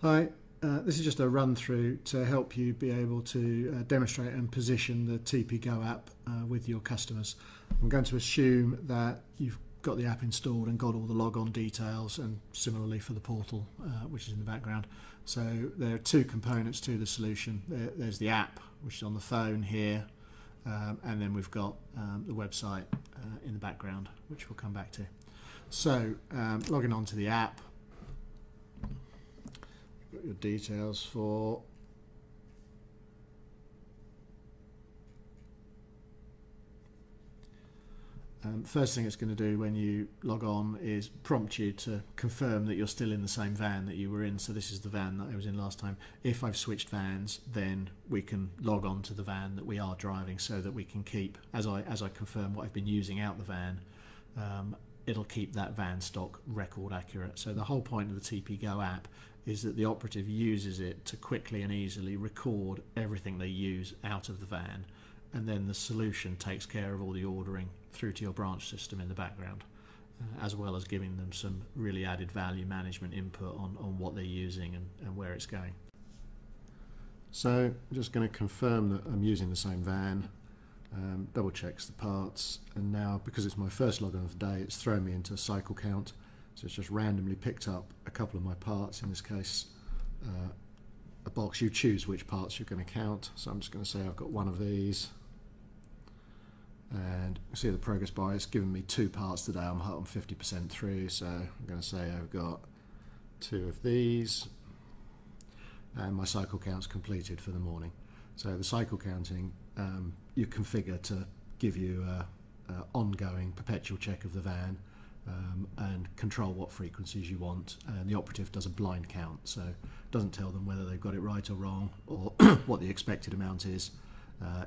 Hi, this is just a run through to help you be able to demonstrate and position the TPgo app with your customers. I'm going to assume that you've got the app installed and got all the logon details, and similarly for the portal, which is in the background. So there are two components to the solution. There's the app, which is on the phone here, and then we've got the website in the background, which we'll come back to. So logging on to the app, got your details for first thing it's going to do when you log on is prompt you to confirm that you're still in the same van that you were in. So this is the van that I was in last time. If I've switched vans, then we can log on to the van that we are driving, so that we can keep, as I confirm what I've been using out the van, it'll keep that van stock record accurate. So the whole point of the TPgo app is that the operative uses it to quickly and easily record everything they use out of the van, and then the solution takes care of all the ordering through to your branch system in the background, as well as giving them some really added value management input on what they're using and where it's going. So I'm just going to confirm that I'm using the same van, double checks the parts, and now because it's my first login of the day, it's thrown me into a cycle count. So it's just randomly picked up a couple of my parts, in this case a box. You choose which parts you're going to count, so I'm just going to say I've got one of these, and you see the progress bar, it's given me 2 parts today. I'm 50% through, so I'm going to say I've got 2 of these, and my cycle count's completed for the morning. So the cycle counting you configure to give you a ongoing perpetual check of the van, and control what frequencies you want, and the operative does a blind count, so it doesn't tell them whether they've got it right or wrong, or what the expected amount is.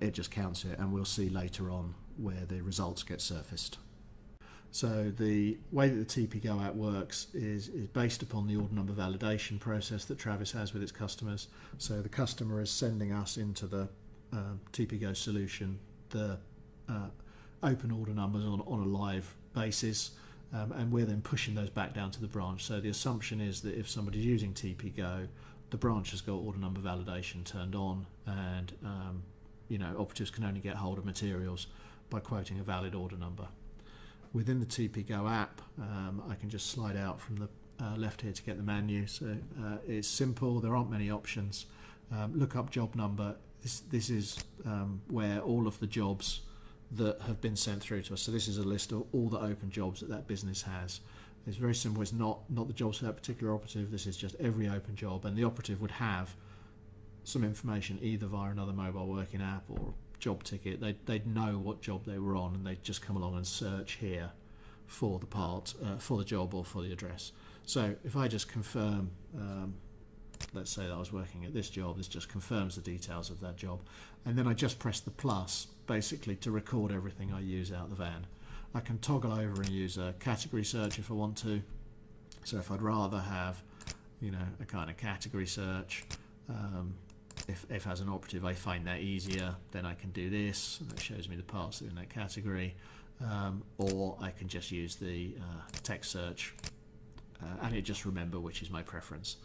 It just counts it, and we'll see later on where the results get surfaced. So the way that the TPgo app works is based upon the order number validation process that Travis has with its customers. So the customer is sending us into the TPgo solution the open order numbers on a live basis, and we're then pushing those back down to the branch. So the assumption is that if somebody's using TPgo, the branch has got order number validation turned on, and operatives can only get hold of materials by quoting a valid order number. Within the TPgo app, I can just slide out from the left here to get the menu. So it's simple, there aren't many options. Look up job number. This is where all of the jobs that have been sent through to us. So this is a list of all the open jobs that business has. It's very simple. It's not the jobs for that particular operative. This is just every open job, and the operative would have some information either via another mobile working app or job ticket. They'd know what job they were on, and they'd just come along and search here for the part, for the job or for the address. So if I just confirm, let's say that I was working at this job, this just confirms the details of that job, and then I just press the plus basically to record everything I use out the van. I can toggle over and use a category search if I want to. So if I'd rather have a kind of category search, if as an operative I find that easier, then I can do this, and that shows me the parts that are in that category, or I can just use the text search, and it just remember which is my preference.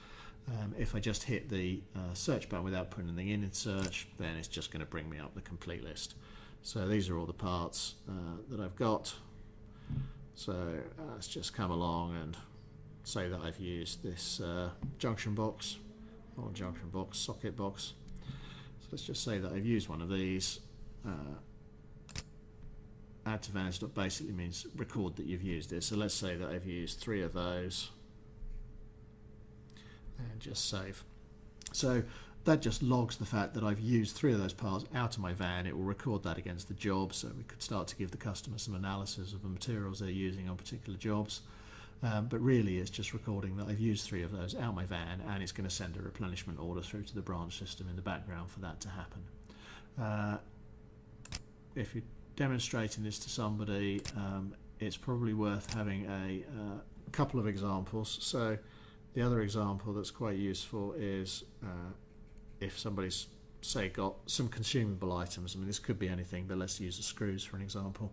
If I just hit the search button without putting anything in search, then it's just going to bring me up the complete list. So these are all the parts that I've got. So let's just come along and say that I've used this junction box, or junction box, socket box. So let's just say that I've used one of these. Add to vans basically means record that you've used it. So let's say that I've used 3 of those, and just save. So that just logs the fact that I've used 3 of those parts out of my van. It will record that against the job, so we could start to give the customer some analysis of the materials they're using on particular jobs. But really it's just recording that I've used 3 of those out my van, and it's going to send a replenishment order through to the branch system in the background for that to happen. If you're demonstrating this to somebody, it's probably worth having a couple of examples. So the other example that's quite useful is if somebody's, say, got some consumable items. I mean, this could be anything, but let's use the screws for an example.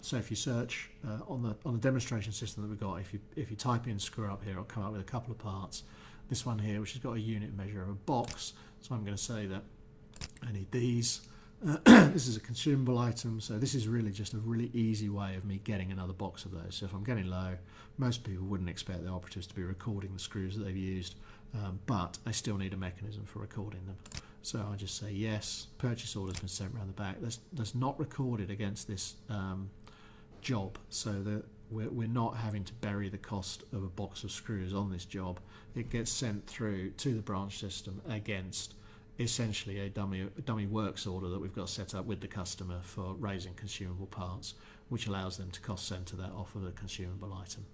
So if you search on the demonstration system that we've got, if you type in screw up here, it'll come up with a couple of parts. This one here, which has got a unit measure of a box, so I'm going to say that I need these. This is a consumable item, so this is really just a really easy way of me getting another box of those. So if I'm getting low, most people wouldn't expect their operatives to be recording the screws that they've used, but I still need a mechanism for recording them. So I just say yes, purchase order's been sent around the back. That's not recorded against this job, so that we're not having to bury the cost of a box of screws on this job. It gets sent through to the branch system against essentially a dummy works order that we've got set up with the customer for raising consumable parts, which allows them to cost center that off of a consumable item.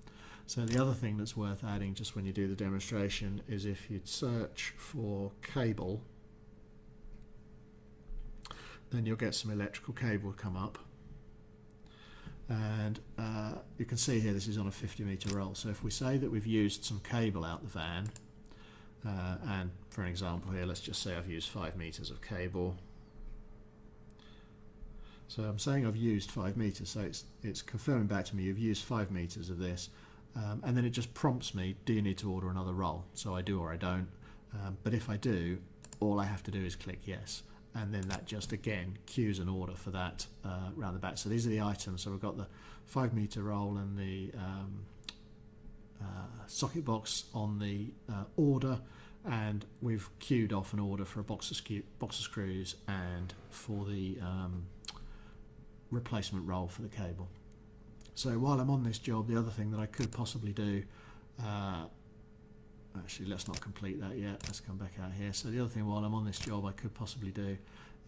So the other thing that's worth adding just when you do the demonstration is if you'd search for cable, then you'll get some electrical cable come up, and you can see here this is on a 50-meter roll. So if we say that we've used some cable out the van, and for an example here, let's just say I've used 5 meters of cable. So I'm saying I've used 5 meters, so it's confirming back to me you've used 5 meters of this, and then it just prompts me, do you need to order another roll? So I do or I don't, but if I do, all I have to do is click yes, and then that just again queues an order for that round the back. So these are the items. So we've got the 5 meter roll and the socket box on the order, and we've queued off an order for a box of screws and for the replacement roll for the cable. So while I'm on this job, the other thing that I could possibly do, actually let's not complete that yet, let's come back out here. So the other thing while I'm on this job I could possibly do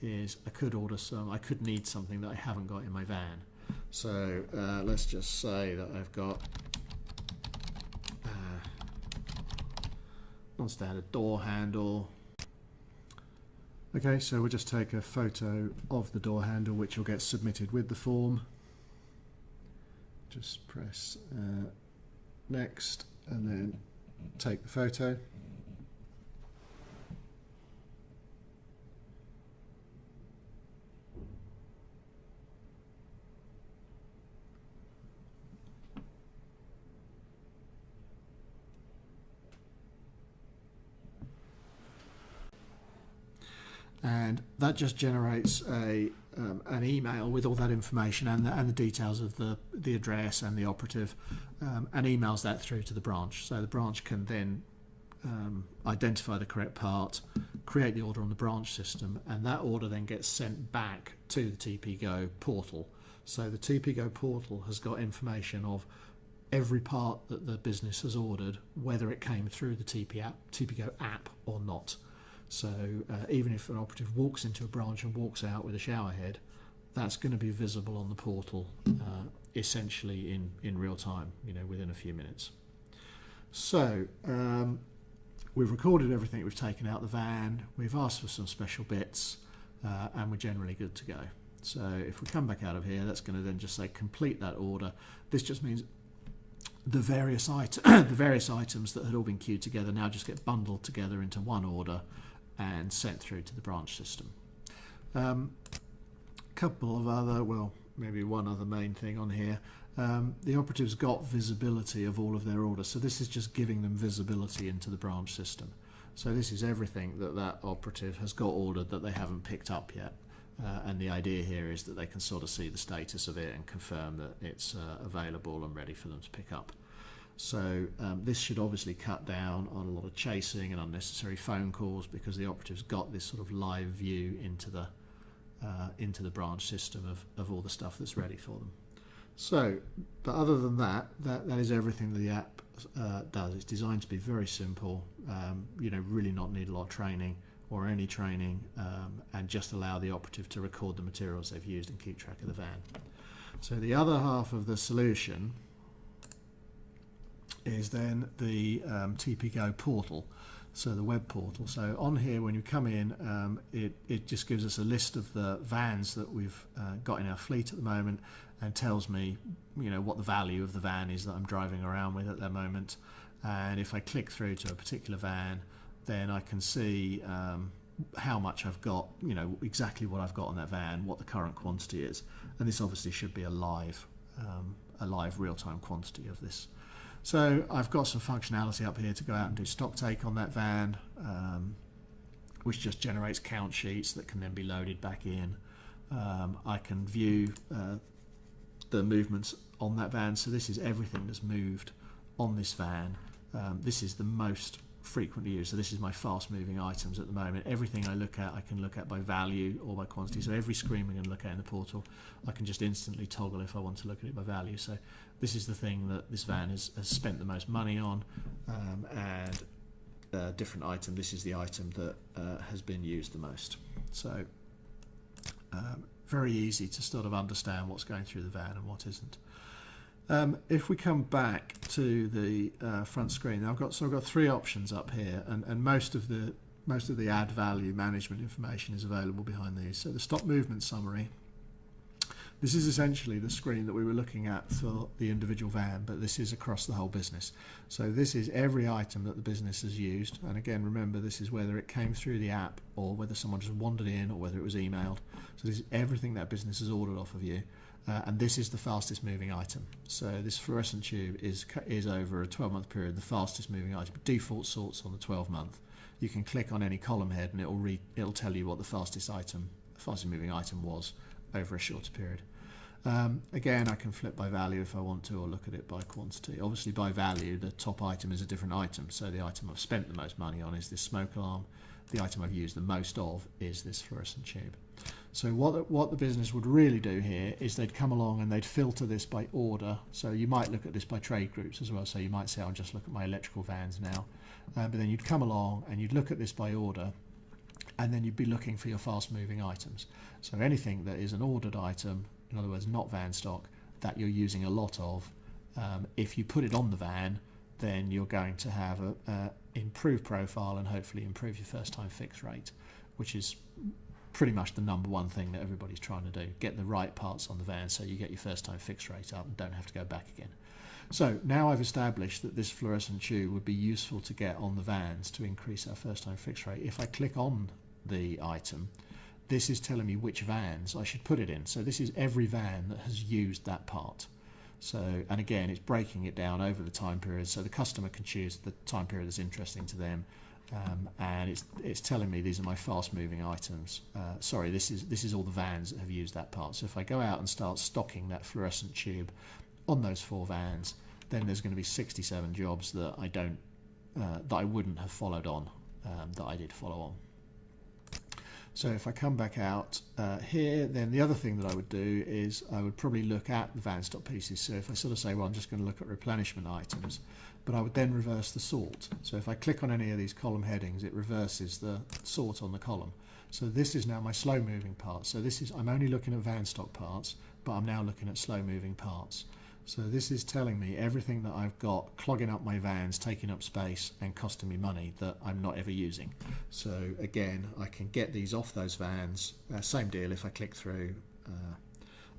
is I could need something that I haven't got in my van. So let's just say that I've got non-standard door handle. Okay, so we'll just take a photo of the door handle, which will get submitted with the form. Just press next and then take the photo. And that just generates an email with all that information and the details of the address and the operative, and emails that through to the branch. So the branch can then identify the correct part, create the order on the branch system, and that order then gets sent back to the TPgo portal. So the TPgo portal has got information of every part that the business has ordered, whether it came through the TPgo app or not. So even if an operative walks into a branch and walks out with a shower head, that's going to be visible on the portal essentially in real time, within a few minutes. So we've recorded everything we've taken out the van, we've asked for some special bits, and we're generally good to go. So if we come back out of here, that's going to then just say complete that order. This just means the various items that had all been queued together now just get bundled together into one order and sent through to the branch system. Couple of other, maybe one other main thing on here. The operatives got visibility of all of their orders, so this is just giving them visibility into the branch system. So this is everything that operative has got ordered that they haven't picked up yet. And the idea here is that they can sort of see the status of it and confirm that it's available and ready for them to pick up. So this should obviously cut down on a lot of chasing and unnecessary phone calls, because the operatives got this sort of live view into the branch system of all the stuff that's ready for them. So, but other than that is everything that the app does. It's designed to be very simple, really not need a lot of training or any training, and just allow the operative to record the materials they've used and keep track of the van. So the other half of the solution is then the TPgo portal, so the web portal. So on here, when you come in, it just gives us a list of the vans that we've got in our fleet at the moment, and tells me, what the value of the van is that I'm driving around with at the moment. And if I click through to a particular van, then I can see, how much I've got, exactly what I've got on that van, what the current quantity is, and this obviously should be a live real-time quantity of this. So I've got some functionality up here to go out and do stock take on that van, which just generates count sheets that can then be loaded back in. I can view the movements on that van, so this is everything that's moved on this van. This is the most frequently used, so this is my fast moving items at the moment. Everything I look at, I can look at by value or by quantity, so every screen we're going to look at in the portal, I can just instantly toggle if I want to look at it by value. So this is the thing that this van has spent the most money on, and different item, this is the item that has been used the most. So very easy to sort of understand what's going through the van and what isn't. If we come back to the front screen, I've got three options up here, and most of the add value management information is available behind these. So the stock movement summary. This is essentially the screen that we were looking at for the individual van, but this is across the whole business. So this is every item that the business has used, and again, remember, this is whether it came through the app or whether someone just wandered in or whether it was emailed. So this is everything that business has ordered off of you, and this is the fastest moving item. So this fluorescent tube is over a 12-month period the fastest moving item. Default sorts on the 12-month. You can click on any column head and it'll tell you what the fastest moving item was over a shorter period. Again, I can flip by value if I want to, or look at it by quantity. Obviously by value, the top item is a different item. So the item I've spent the most money on is this smoke alarm. The item I've used the most of is this fluorescent tube. So what the business would really do here is they'd come along and they'd filter this by order. So you might look at this by trade groups as well. So you might say, I'll just look at my electrical vans now. But then you'd come along and you'd look at this by order, and then you'd be looking for your fast moving items. So anything that is an ordered item, in other words, not van stock, that you're using a lot of, if you put it on the van, then you're going to have a improved profile and hopefully improve your first time fix rate, which is pretty much the number one thing that everybody's trying to do. Get the right parts on the van so you get your first time fix rate up and don't have to go back again. So now I've established that this fluorescent tube would be useful to get on the vans to increase our first time fix rate. If I click on the item, this is telling me which vans I should put it in. So this is every van that has used that part. So, and again, it's breaking it down over the time period, so the customer can choose the time period that's interesting to them, and it's telling me these are my fast-moving items. Sorry, this is all the vans that have used that part. So if I go out and start stocking that fluorescent tube on those 4 vans, then there's going to be 67 jobs that I wouldn't have followed on, that I did follow on. So if I come back out here, then the other thing that I would do is I would probably look at the van stock pieces. So if I sort of say, well, I'm just going to look at replenishment items, but I would then reverse the sort. So if I click on any of these column headings, it reverses the sort on the column. So this is now my slow moving parts. So I'm only looking at van stock parts, but I'm now looking at slow moving parts. So this is telling me everything that I've got clogging up my vans, taking up space and costing me money that I'm not ever using. So again, I can get these off those vans. Same deal, if I click through,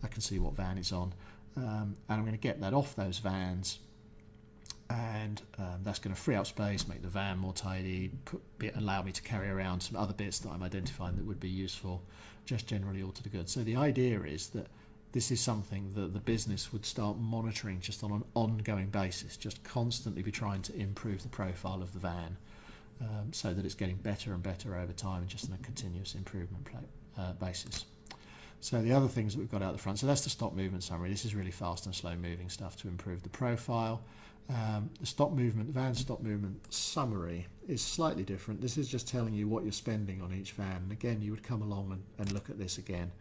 I can see what van it's on. And I'm going to get that off those vans, and that's going to free up space, make the van more tidy, allow me to carry around some other bits that I'm identifying that would be useful, just generally all to the good. So the idea is that this is something that the business would start monitoring just on an ongoing basis, just constantly be trying to improve the profile of the van, so that it's getting better and better over time, just on a continuous improvement basis. So the other things that we've got out the front, so that's the stock movement summary. This is really fast and slow moving stuff to improve the profile. The van stock movement summary is slightly different. This is just telling you what you're spending on each van. And again, you would come along and look at this again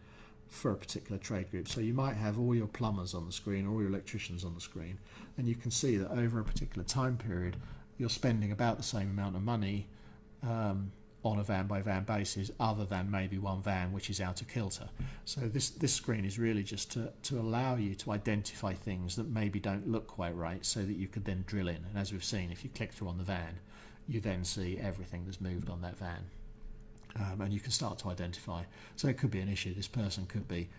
for a particular trade group. So you might have all your plumbers on the screen, or all your electricians on the screen, and you can see that over a particular time period you're spending about the same amount of money on a van by van basis, other than maybe one van which is out of kilter. So this screen is really just to allow you to identify things that maybe don't look quite right, so that you could then drill in. And as we've seen, if you click through on the van, you then see everything that's moved on that van. And you can start to identify. So it could be an issue. This person could be,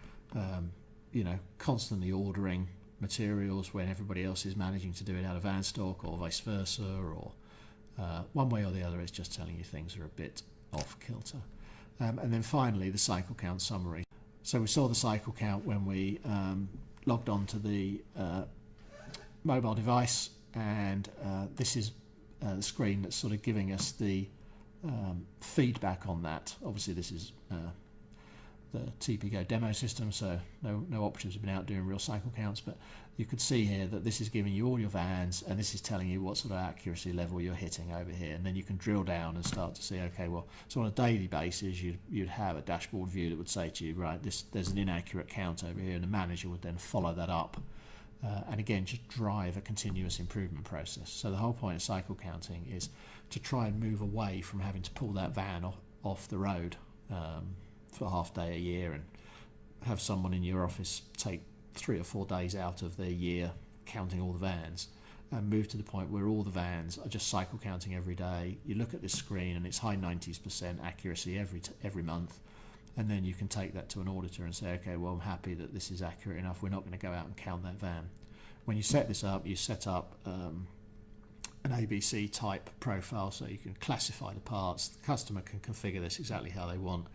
constantly ordering materials when everybody else is managing to do it out of van stock, or vice versa, or one way or the other, it's just telling you things are a bit off kilter. And then finally, the cycle count summary. So we saw the cycle count when we logged on to the mobile device, and this is the screen that's sort of giving us the feedback on that. Obviously, this is the TPgo demo system, so no operatives have been out doing real cycle counts, but you could see here that this is giving you all your vans, and this is telling you what sort of accuracy level you're hitting over here, and then you can drill down and start to see, okay, well, so on a daily basis you'd have a dashboard view that would say to you, right, there's an inaccurate count over here, and the manager would then follow that up, and again just drive a continuous improvement process. So the whole point of cycle counting is to try and move away from having to pull that van off the road for half day a year and have someone in your office take 3 or 4 days out of their year counting all the vans, and move to the point where all the vans are just cycle counting every day. You look at this screen and it's high 90% accuracy every month, and then you can take that to an auditor and say, okay, well, I'm happy that this is accurate enough, we're not going to go out and count that van. When you set this up, you set up an ABC type profile, so you can classify the parts. The customer can configure this exactly how they want,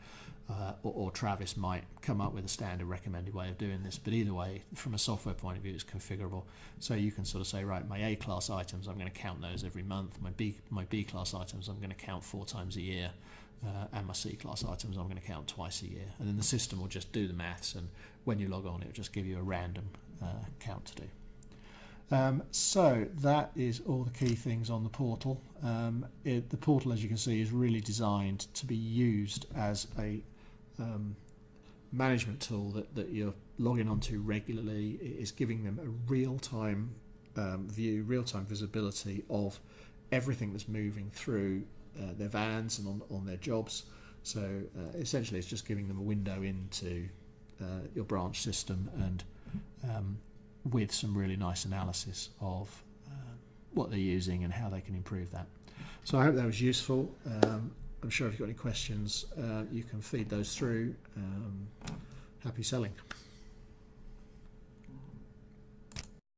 or Travis might come up with a standard recommended way of doing this, but either way, from a software point of view, it's configurable. So you can sort of say, right, my A-class items, I'm going to count those every month. My B-class items, I'm going to count 4 times a year, and my C-class items, I'm going to count twice a year. And then the system will just do the maths, and when you log on, it'll just give you a random count to do. So that is all the key things on the portal. The portal, as you can see, is really designed to be used as a management tool that you're logging onto regularly. It is giving them a real-time view, real-time visibility of everything that's moving through their vans and on their jobs. So essentially it's just giving them a window into your branch system, and with some really nice analysis of what they're using and how they can improve that. So I hope that was useful. I'm sure if you've got any questions, you can feed those through. Happy selling.